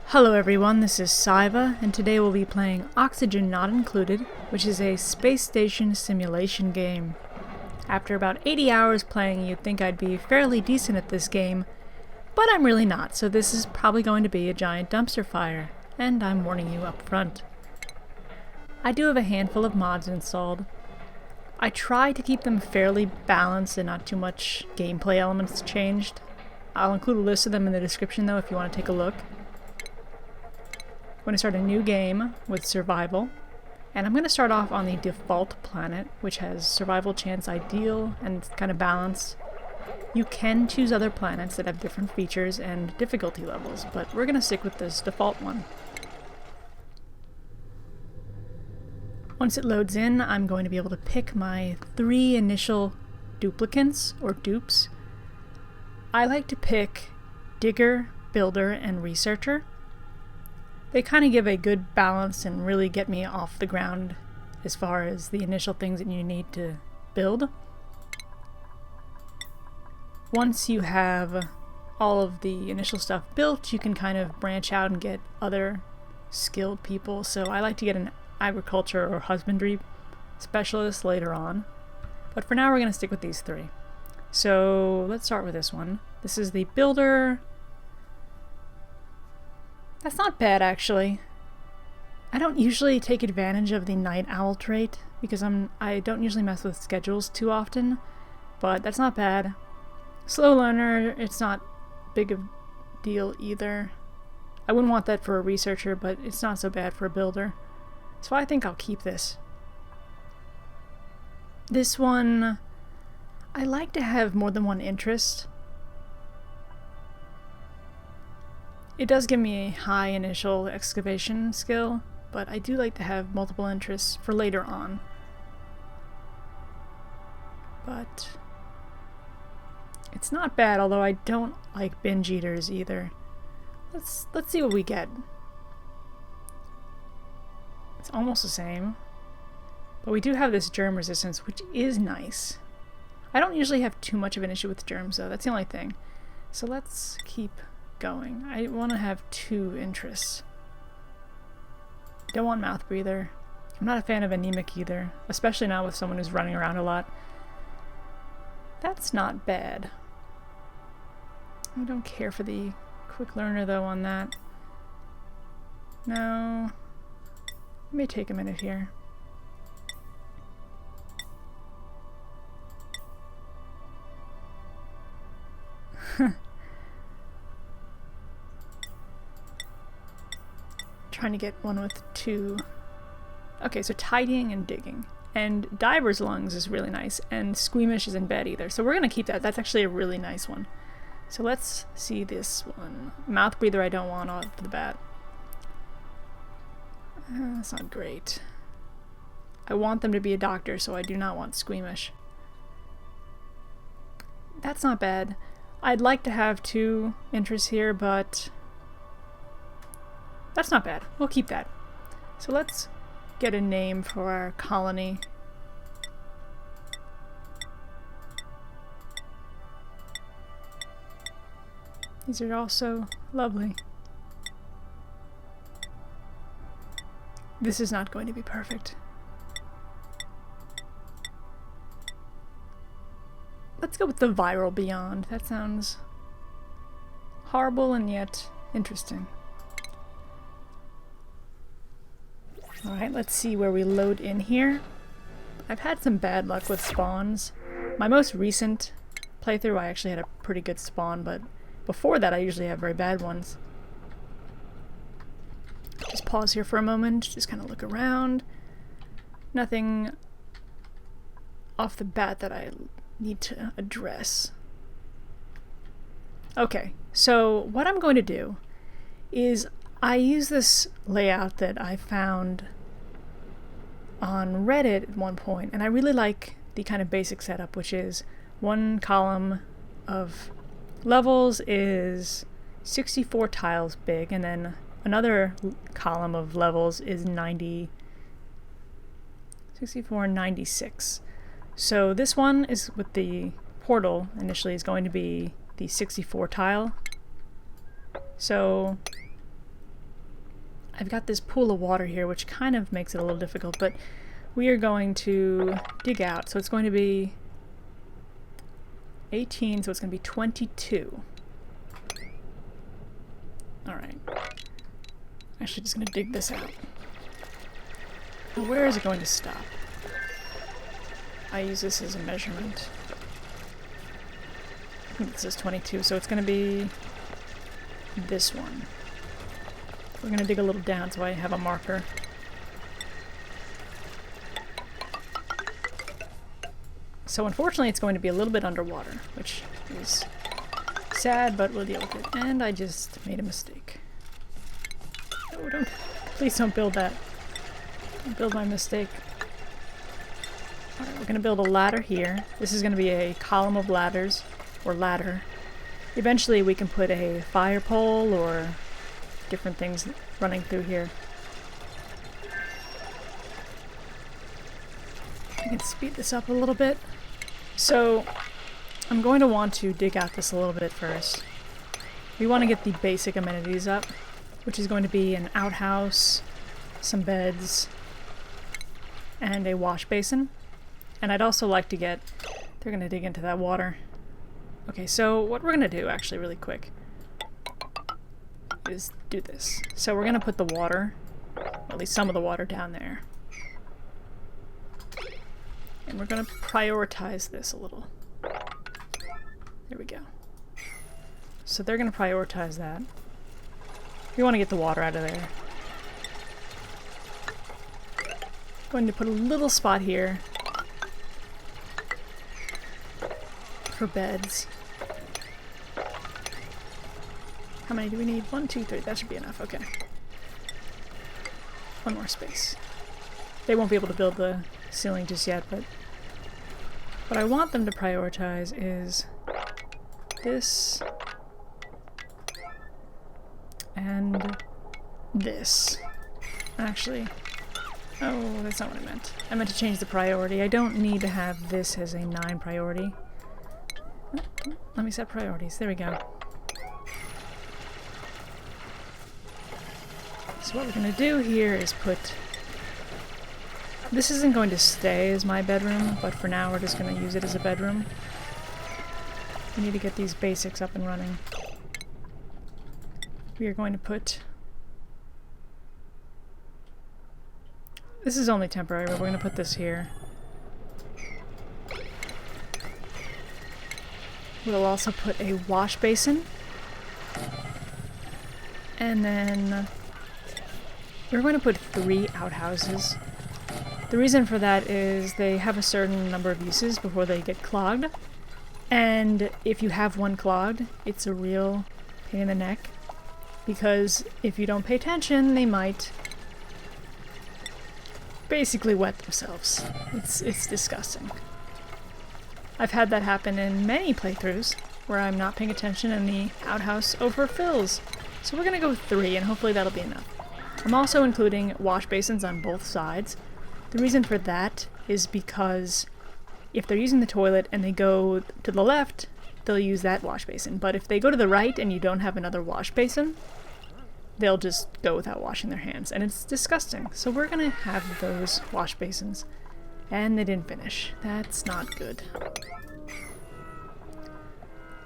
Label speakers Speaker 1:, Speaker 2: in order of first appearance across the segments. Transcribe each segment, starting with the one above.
Speaker 1: Hello everyone, this is Psyva, and today we'll be playing Oxygen Not Included, which is a space station simulation game. After about 80 hours playing, you'd think I'd be fairly decent at this game, but I'm really not, so this is probably going to be a giant dumpster fire, and I'm warning you up front. I do have a handful of mods installed. I try to keep them fairly balanced and not too much gameplay elements changed. I'll include a list of them in the description though if you want to take a look. I'm going to start a new game with survival, and I'm going to start off on the default planet, which has survival chance ideal and kind of balanced. You can choose other planets that have different features and difficulty levels, but we're going to stick with this default one. Once it loads in, I'm going to be able to pick my 3 initial duplicants, or dupes. I like to pick Digger, Builder, and Researcher. They kind of give a good balance and really get me off the ground as far as the initial things that you need to build. Once you have all of the initial stuff built, you can kind of branch out and get other skilled people. So I like to get an agriculture or husbandry specialist later on. But for now we're going to stick with these 3. So let's start with this one. This is the Builder. That's not bad, actually. I don't usually take advantage of the night owl trait because I don't usually mess with schedules too often, but that's not bad. Slow learner, it's not big of a deal either. I wouldn't want that for a researcher, but it's not so bad for a builder. So I think I'll keep this. This one, I like to have more than one interest. It does give me a high initial excavation skill, but I do like to have multiple interests for later on. But it's not bad, although I don't like binge eaters either. Let's see what we get. It's almost the same, but we do have this germ resistance, which is nice. I don't usually have too much of an issue with germs though, that's the only thing. So let's keep going. I want to have 2 interests. Don't want mouth breather. I'm not a fan of anemic either, especially not with someone who's running around a lot. That's not bad. I don't care for the quick learner though on that. No. It may take a minute here. Trying to get one with 2. Okay, so tidying and digging. And diver's lungs is really nice, and squeamish isn't bad either. So we're gonna keep that. That's actually a really nice one. So let's see this one. Mouth breather I don't want off the bat. That's not great. I want them to be a doctor, so I do not want squeamish. That's not bad. I'd like to have 2 interests here, but that's not bad. We'll keep that. So let's get a name for our colony. These are also lovely. This is not going to be perfect. Let's go with the viral beyond. That sounds horrible and yet interesting. Alright, let's see where we load in here. I've had some bad luck with spawns. My most recent playthrough I actually had a pretty good spawn, but before that I usually have very bad ones. Just pause here for a moment, just kind of look around. Nothing off the bat that I need to address. Okay, so what I'm going to do is I use this layout that I found on Reddit at one point, and I really like the kind of basic setup, which is 1 column of levels is 64 tiles big, and then another column of levels is 64 and 96. So this one is with the portal initially is going to be the 64 tile. So I've got this pool of water here, which kind of makes it a little difficult, but we are going to dig out. So it's going to be 18, so it's going to be 22. Alright. Actually, just going to dig this out. Now, where is it going to stop? I use this as a measurement. I think this is 22, so it's going to be this one. We're going to dig a little down so I have a marker. So unfortunately it's going to be a little bit underwater, which is sad, but we'll deal with it. And I just made a mistake. Oh, don't, please don't build that. Don't build my mistake. Alright, we're going to build a ladder here. This is going to be a column of ladders, or ladder. Eventually we can put a fire pole or different things running through here. I can speed this up a little bit. So I'm going to want to dig out this a little bit first. We want to get the basic amenities up, which is going to be an outhouse, some beds, and a wash basin. And I'd also like to get... They're going to dig into that water. Okay, so what we're going to do, actually, really quick, is do this. So we're going to put the water, or at least some of the water, down there. And we're going to prioritize this a little. There we go. So they're going to prioritize that. We want to get the water out of there. Going to put a little spot here for beds. How many do we need? 1, 2, 3. That should be enough. Okay. One more space. They won't be able to build the ceiling just yet, but what I want them to prioritize is this and this. Actually, oh, that's not what I meant. I meant to change the priority. I don't need to have this as a 9 priority. Let me set priorities. There we go. So what we're going to do here is put... This isn't going to stay as my bedroom, but for now we're just going to use it as a bedroom. We need to get these basics up and running. We are going to put... This is only temporary, but we're going to put this here. We'll also put a wash basin. And then we're going to put 3 outhouses. The reason for that is they have a certain number of uses before they get clogged. And if you have one clogged, it's a real pain in the neck. Because if you don't pay attention, they might basically wet themselves. It's disgusting. I've had that happen in many playthroughs where I'm not paying attention and the outhouse overfills. So we're gonna go with 3 and hopefully that'll be enough. I'm also including wash basins on both sides. The reason for that is because if they're using the toilet and they go to the left, they'll use that wash basin. But if they go to the right and you don't have another wash basin, they'll just go without washing their hands. And it's disgusting. So we're gonna have those wash basins. And they didn't finish. That's not good.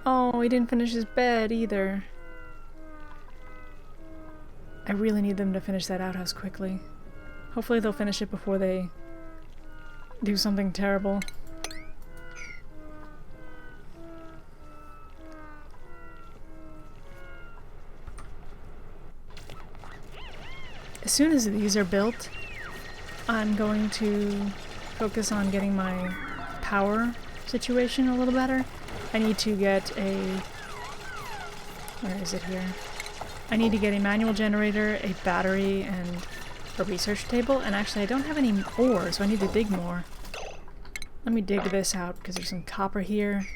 Speaker 1: Oh, he didn't finish his bed either. I really need them to finish that outhouse quickly. Hopefully they'll finish it before they do something terrible. As soon as these are built, I'm going to focus on getting my power situation a little better. I need to get a... Where is it here? I need to get a manual generator, a battery, and a research table. And actually I don't have any ore, so I need to dig more. Let me dig this out because there's some copper here.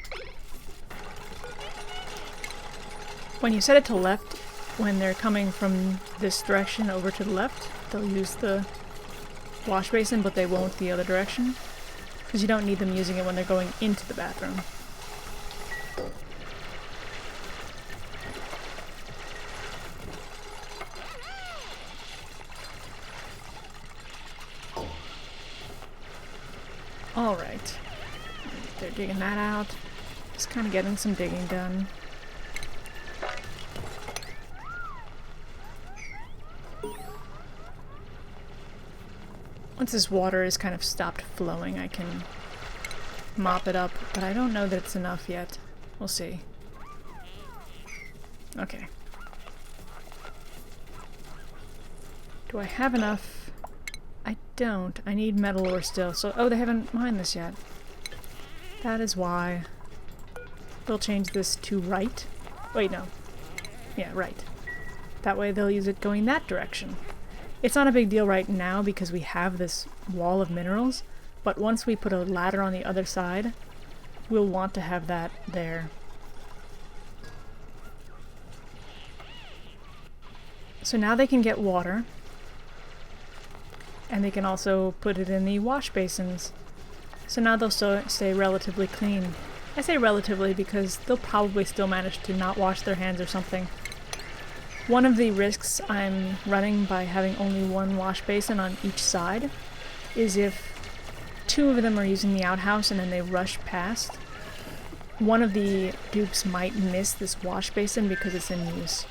Speaker 1: When you set it to left, when they're coming from this direction over to the left, they'll use the wash basin, but they won't the other direction. Because you don't need them using it when they're going into the bathroom. Alright. They're digging that out. Just kind of getting some digging done. Once this water is kind of stopped flowing, I can mop it up, but I don't know that it's enough yet. We'll see. Okay. Do I have enough? I don't. I need metal ore still. So, oh, they haven't mined this yet. That is why. We'll change this to right. Wait, no. Yeah, right. That way they'll use it going that direction. It's not a big deal right now because we have this wall of minerals, but once we put a ladder on the other side, we'll want to have that there. So now they can get water, and they can also put it in the wash basins. So now they'll stay relatively clean. I say relatively because they'll probably still manage to not wash their hands or something. One of the risks I'm running by having only one wash basin on each side is if two of them are using the outhouse and then they rush past, one of the dupes might miss this wash basin because it's in use.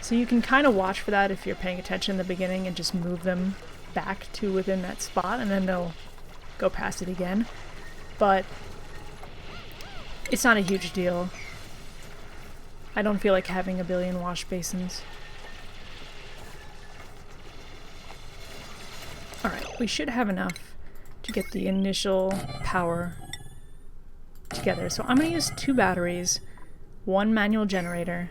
Speaker 1: So you can kind of watch for that if you're paying attention in the beginning and just move them back to within that spot and then they'll go past it again. But it's not a huge deal. I don't feel like having a billion wash basins. Alright, we should have enough to get the initial power together. So I'm going to use 2 batteries, 1 manual generator,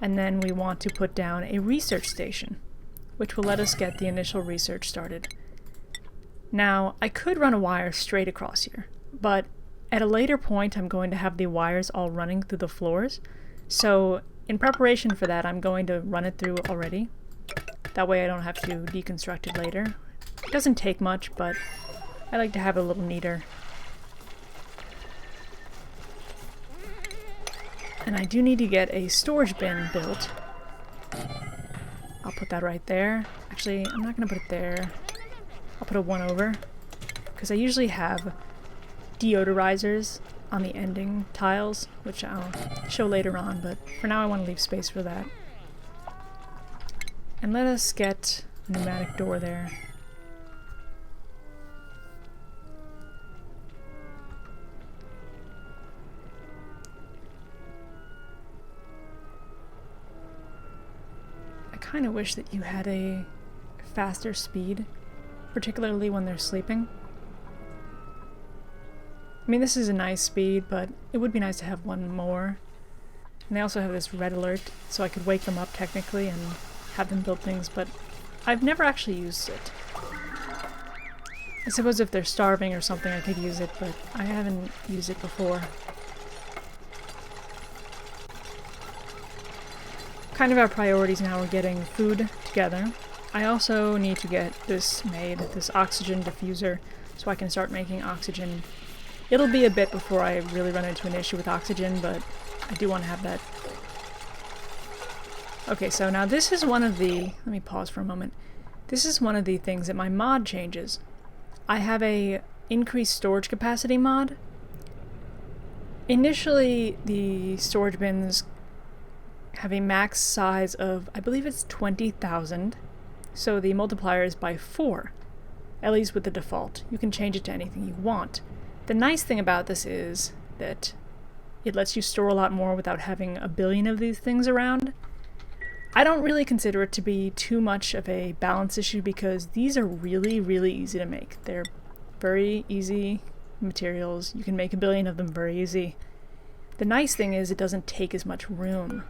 Speaker 1: and then we want to put down a research station, which will let us get the initial research started. Now, I could run a wire straight across here, but at a later point I'm going to have the wires all running through the floors. So, in preparation for that, I'm going to run it through already. That way I don't have to deconstruct it later. It doesn't take much, but I like to have it a little neater. And I do need to get a storage bin built. I'll put that right there. Actually, I'm not going to put it there. I'll put a 1 over. Because I usually have deodorizers on the ending tiles, which I'll show later on, but for now I want to leave space for that. And let us get a pneumatic door there. I kind of wish that you had a faster speed, particularly when they're sleeping. I mean, this is a nice speed, but it would be nice to have one more. And they also have this red alert, so I could wake them up technically and have them build things, but I've never actually used it. I suppose if they're starving or something I could use it, but I haven't used it before. Kind of our priorities now are getting food together. I also need to get this made, this oxygen diffuser, so I can start making oxygen. It'll be a bit before I really run into an issue with oxygen, but I do want to have that. Okay, so now this is one of the... Let me pause for a moment. This is one of the things that my mod changes. I have a increased storage capacity mod. Initially, the storage bins have a max size of, I believe it's 20,000. So the multiplier is by 4, at least with the default. You can change it to anything you want. The nice thing about this is that it lets you store a lot more without having a billion of these things around. I don't really consider it to be too much of a balance issue because these are really, really easy to make. They're very easy materials. You can make a billion of them very easy. The nice thing is it doesn't take as much room.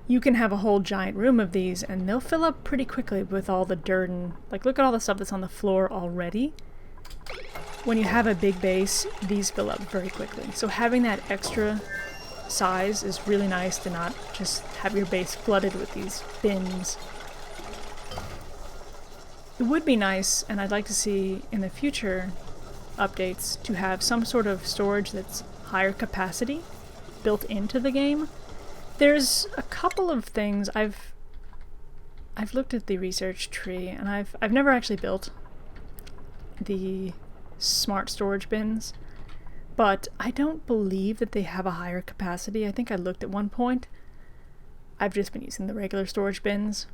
Speaker 1: You can have a whole giant room of these and they'll fill up pretty quickly with all the dirt and, like, look at all the stuff that's on the floor already. When you have a big base, these fill up very quickly. So having that extra size is really nice to not just have your base flooded with these bins. It would be nice, and I'd like to see in the future updates, to have some sort of storage that's higher capacity built into the game. There's a couple of things I've looked at the research tree, and I've never actually built the smart storage bins, but I don't believe that they have a higher capacity. I think I looked at one point. I've just been using the regular storage bins,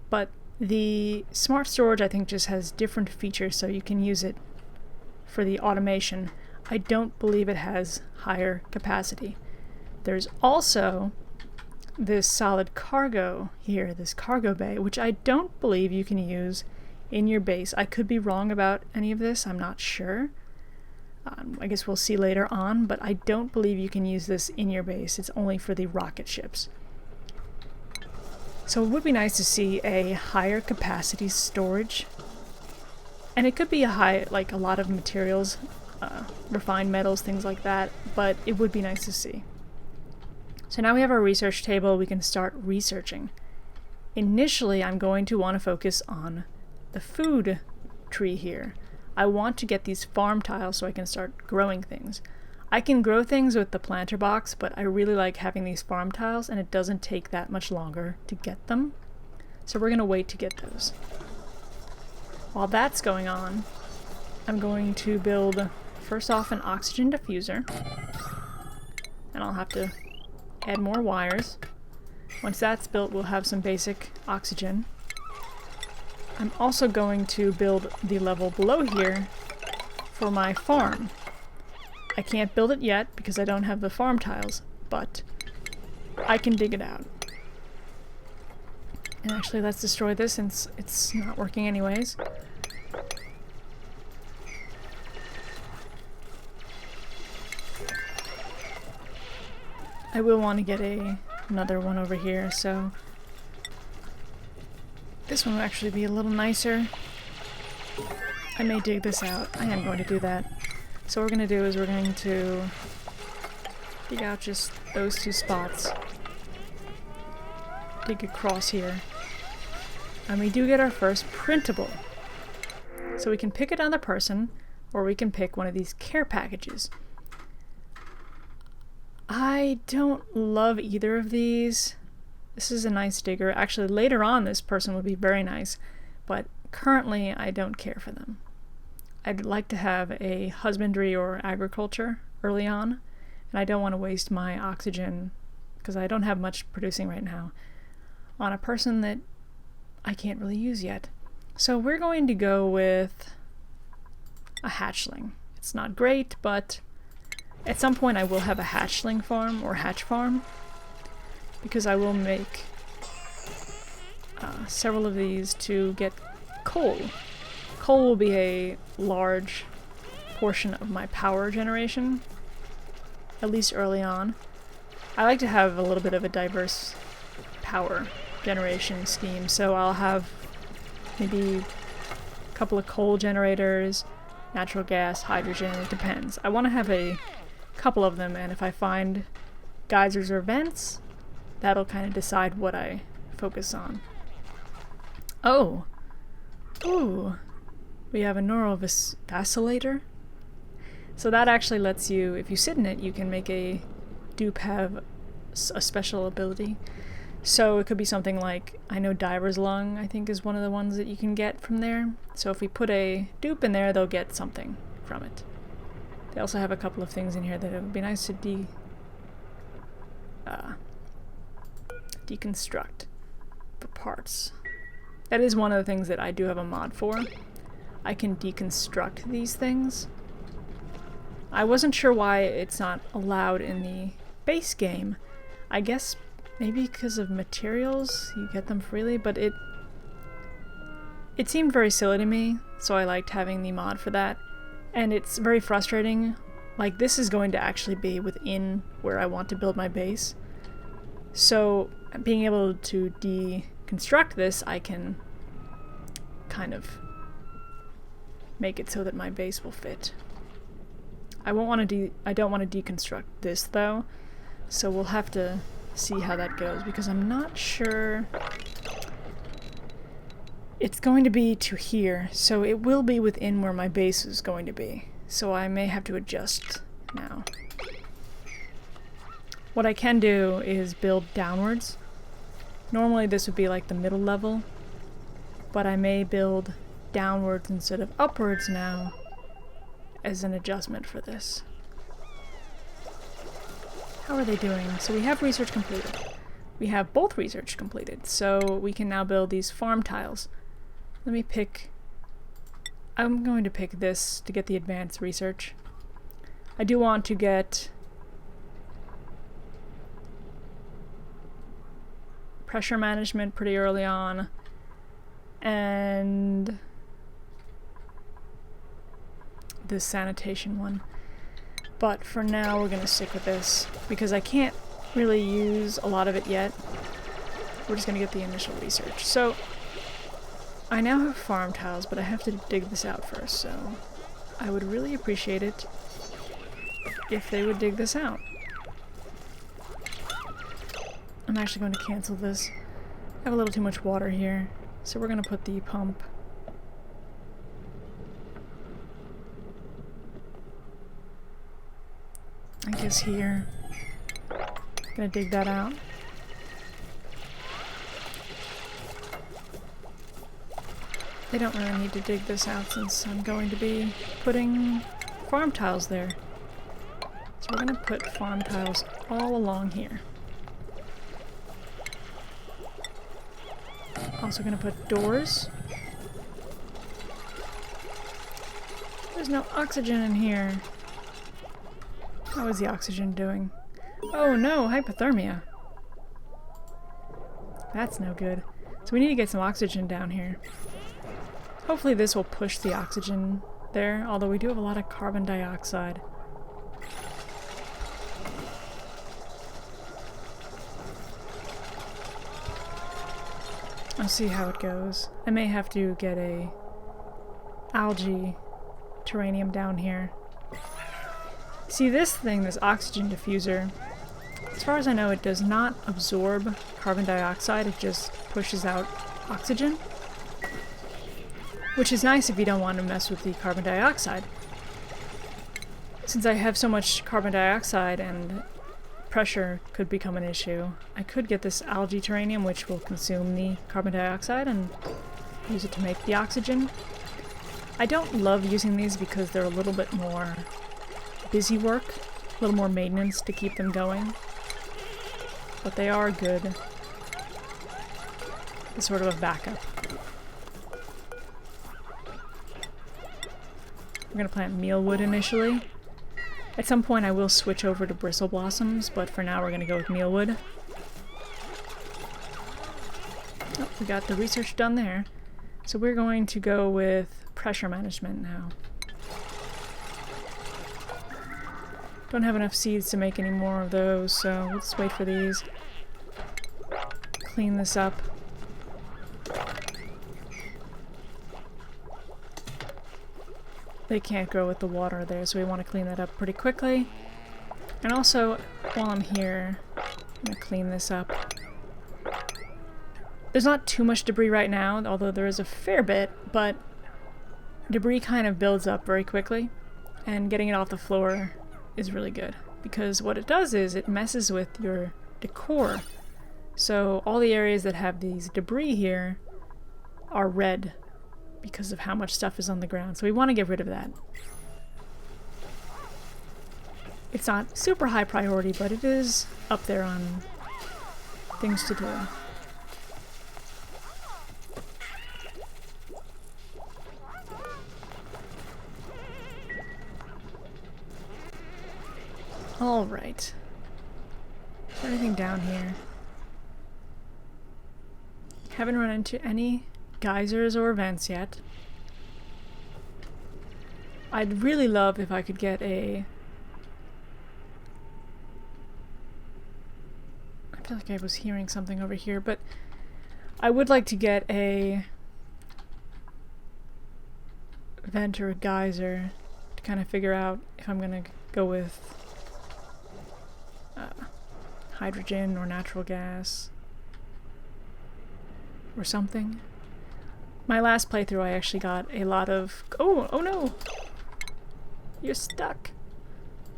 Speaker 1: but the smart storage I think just has different features, so you can use it for the automation. I don't believe it has higher capacity. There's also this solid cargo here, this cargo bay, which I don't believe you can use in your base. I could be wrong about any of this, I'm not sure. I guess we'll see later on, but I don't believe you can use this in your base. It's only for the rocket ships. So it would be nice to see a higher capacity storage. And it could be a lot of materials, refined metals, things like that, but it would be nice to see. So now we have our research table, we can start researching. Initially, I'm going to want to focus on the food tree here. I want to get these farm tiles so I can start growing things. I can grow things with the planter box, but I really like having these farm tiles, and it doesn't take that much longer to get them. So we're going to wait to get those. While that's going on, I'm going to build, first off, an oxygen diffuser. And I'll have to add more wires. Once that's built, we'll have some basic oxygen. I'm also going to build the level below here for my farm. I can't build it yet because I don't have the farm tiles, but I can dig it out. And actually, let's destroy this since it's not working anyways. I will want to get another one over here, so this one will actually be a little nicer. I may dig this out. I am going to do that. So what we're going to do is we're going to dig out just those two spots. Dig across here. And we do get our first printable. So we can pick another person, or we can pick one of these care packages. I don't love either of these. This is a nice digger. Actually, later on this person would be very nice, but currently I don't care for them. I'd like to have a husbandry or agriculture early on, and I don't want to waste my oxygen, because I don't have much producing right now, on a person that I can't really use yet. So we're going to go with a hatchling. It's not great, but at some point I will have a hatchling farm or hatch farm, because I will make several of these to get coal. Coal will be a large portion of my power generation, at least early on. I like to have a little bit of a diverse power generation scheme, so I'll have maybe a couple of coal generators, natural gas, hydrogen, it depends. I want to have a couple of them, and if I find geysers or vents, that'll kind of decide what I focus on. Oh! Ooh! We have a neural vacillator. So that actually lets you, if you sit in it, you can make a dupe have a special ability. So it could be something like, I know Diver's Lung, I think, is one of the ones that you can get from there. So if we put a dupe in there, they'll get something from it. They also have a couple of things in here that it would be nice to deconstruct for parts. That is one of the things that I do have a mod for. I can deconstruct these things. I wasn't sure why it's not allowed in the base game. I guess maybe because of materials, you get them freely, but it seemed very silly to me, so I liked having the mod for that. And it's very frustrating. Like, this is going to actually be within where I want to build my base. So being able to deconstruct this, I can kind of make it so that my base will fit. I don't want to deconstruct this though, so we'll have to see how that goes, because I'm not sure. It's going to be to here, so it will be within where my base is going to be. So I may have to adjust now. What I can do is build downwards. Normally this would be like the middle level, but I may build downwards instead of upwards now as an adjustment for this. How are they doing? So we have research completed. We have both research completed, so we can now build these farm tiles. Let me pick... I'm going to pick this to get the advanced research. I do want to get pressure management pretty early on, and this sanitation one. But for now we're going to stick with this because I can't really use a lot of it yet. We're just going to get the initial research. So I now have farm tiles, but I have to dig this out first, so I would really appreciate it if they would dig this out. I'm actually going to cancel this. I have a little too much water here, so we're going to put the pump. I guess here. Gonna dig that out. They don't really need to dig this out since I'm going to be putting farm tiles there. So we're gonna put farm tiles all along here. Also gonna put doors. There's no oxygen in here. How is the oxygen doing? Oh no, hypothermia. That's no good. So we need to get some oxygen down here. Hopefully this will push the oxygen there, although we do have a lot of carbon dioxide. I'll see how it goes. I may have to get a algae terrarium down here. See this thing, this oxygen diffuser, as far as I know it does not absorb carbon dioxide, it just pushes out oxygen. Which is nice if you don't want to mess with the carbon dioxide. Since I have so much carbon dioxide and pressure could become an issue, I could get this algae terrarium which will consume the carbon dioxide and use it to make the oxygen. I don't love using these because they're a little bit more busy work, a little more maintenance to keep them going. But they are good as sort of a backup. We're going to plant mealwood initially. At some point I will switch over to bristle blossoms, but for now we're going to go with mealwood. Oh, we got the research done there. So we're going to go with pressure management now. Don't have enough seeds to make any more of those, so let's wait for these. Clean this up. They can't grow with the water there, so we want to clean that up pretty quickly. And also, while I'm here, I'm going to clean this up. There's not too much debris right now, although there is a fair bit, but debris kind of builds up very quickly, and getting it off the floor is really good, because what it does is it messes with your decor. So all the areas that have these debris here are red because of how much stuff is on the ground, so we want to get rid of that. It's not super high priority, but it is up there on things to do. Alright. Is there anything down here? Haven't run into any geysers or vents yet. I'd really love if I could get a... I feel like I was hearing something over here, but I would like to get a vent or a geyser to kind of figure out if I'm gonna go with hydrogen or natural gas or something. My last playthrough I actually got a lot of... Oh no! You're stuck.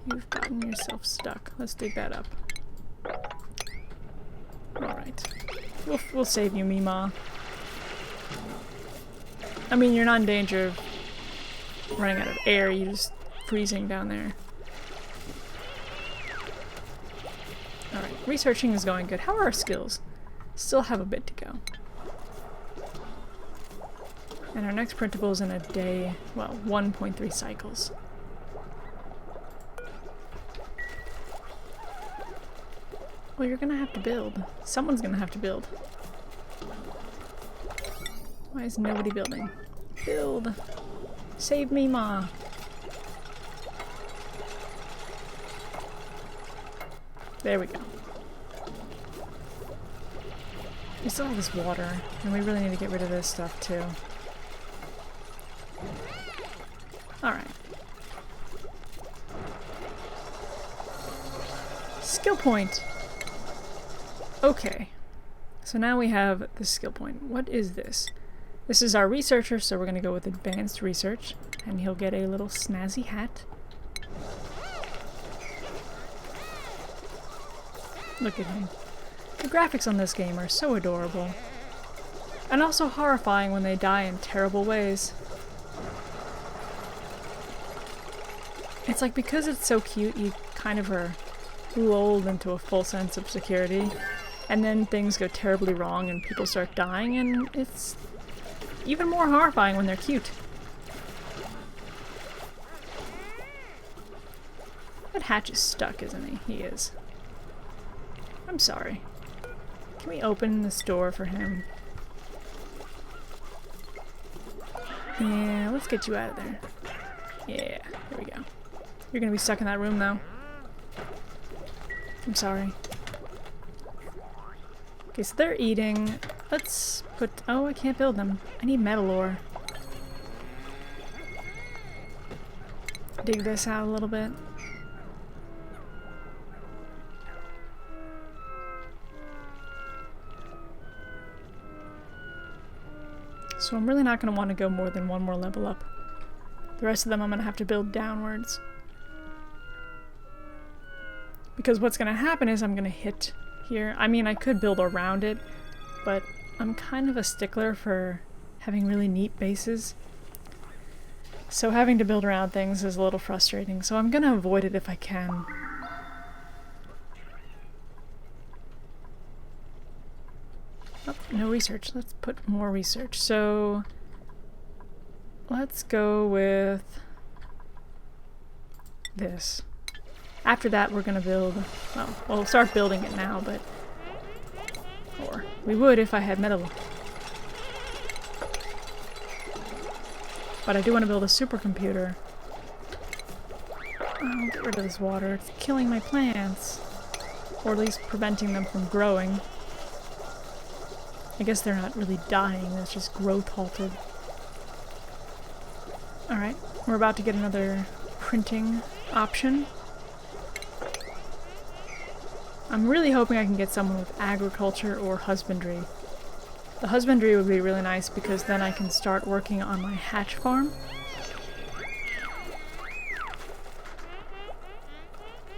Speaker 1: You've gotten yourself stuck. Let's dig that up. Alright. We'll save you, Mima. I mean, you're not in danger of running out of air, you're just freezing down there. Alright, researching is going good. How are our skills? Still have a bit to go. And our next printable is in a day, well, 1.3 cycles. Well, you're gonna have to build. Someone's gonna have to build. Why is nobody building? Build! Save me, Ma! There we go. We still have this water, and we really need to get rid of this stuff too. Alright. Skill point! Okay. So now we have the skill point. What is this? This is our researcher, so we're going to go with advanced research, and he'll get a little snazzy hat. Look at him. The graphics on this game are so adorable. And also horrifying when they die in terrible ways. It's like, because it's so cute, you kind of are lulled into a full sense of security. And then things go terribly wrong and people start dying, and it's even more horrifying when they're cute. That Hatch is stuck, isn't he? He is. I'm sorry. Can we open this door for him? Yeah, let's get you out of there. Yeah, there we go. You're gonna be stuck in that room though. I'm sorry. Okay, so they're eating. Let's put... Oh, I can't build them. I need metal ore. Dig this out a little bit. So I'm really not going to want to go more than one more level up. The rest of them I'm going to have to build downwards. Because what's going to happen is I'm going to hit here. I mean, I could build around it, but I'm kind of a stickler for having really neat bases. So having to build around things is a little frustrating, so I'm going to avoid it if I can. Oh, no research. Let's put more research. So let's go with this. After that, we're going to build... Well, we'll start building it now, but... Or we would if I had metal. But I do want to build a supercomputer. Oh, get rid of this water. It's killing my plants. Or at least preventing them from growing. I guess they're not really dying, that's just growth halted. Alright, we're about to get another printing option. I'm really hoping I can get someone with agriculture or husbandry. The husbandry would be really nice because then I can start working on my hatch farm.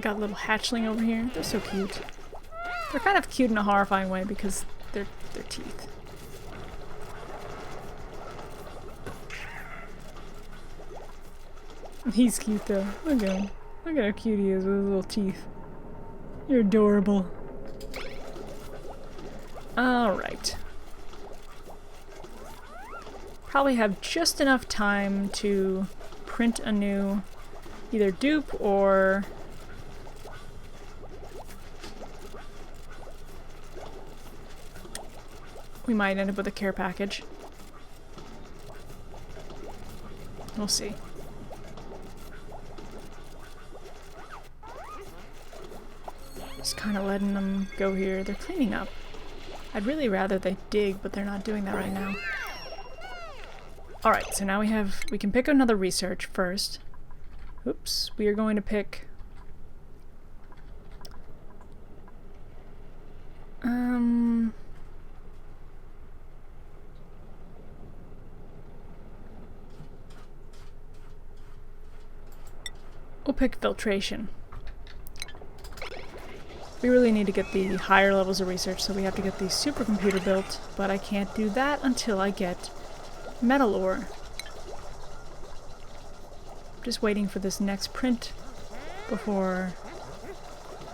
Speaker 1: Got a little hatchling over here. They're so cute. They're kind of cute in a horrifying way because they're their teeth. He's cute though. Look at him. Look at how cute he is with his little teeth. You're adorable. Alright. Probably have just enough time to print a new either dupe or we might end up with a care package. We'll see. Just kind of letting them go here. They're cleaning up. I'd really rather they dig, but they're not doing that right now. Alright, so now we can pick another research first. Oops, we are going to pick... We'll pick filtration. We really need to get the higher levels of research, so we have to get the supercomputer built, but I can't do that until I get metal ore. Just waiting for this next print before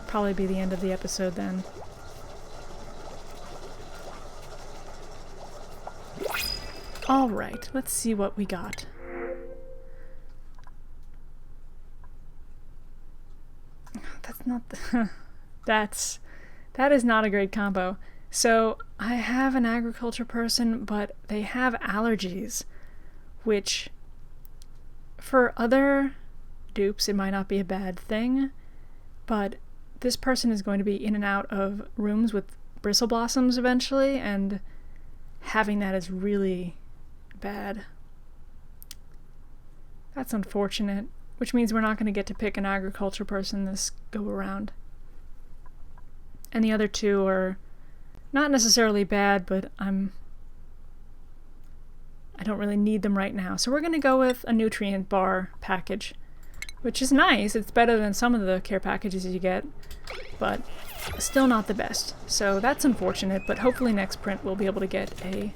Speaker 1: probably be the end of the episode then. Alright, let's see what we got. That's not the that is not a great combo. So I have an agriculture person, but they have allergies, which for other dupes it might not be a bad thing, but this person is going to be in and out of rooms with bristle blossoms eventually, and having that is really bad. That's unfortunate, which means we're not going to get to pick an agriculture person this go around. And the other two are not necessarily bad, but I don't really need them right now. So we're going to go with a nutrient bar package, which is nice. It's better than some of the care packages you get, but still not the best. So that's unfortunate, but hopefully next print we'll be able to get a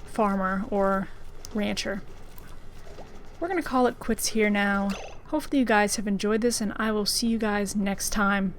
Speaker 1: farmer or rancher. We're going to call it quits here now. Hopefully you guys have enjoyed this, and I will see you guys next time.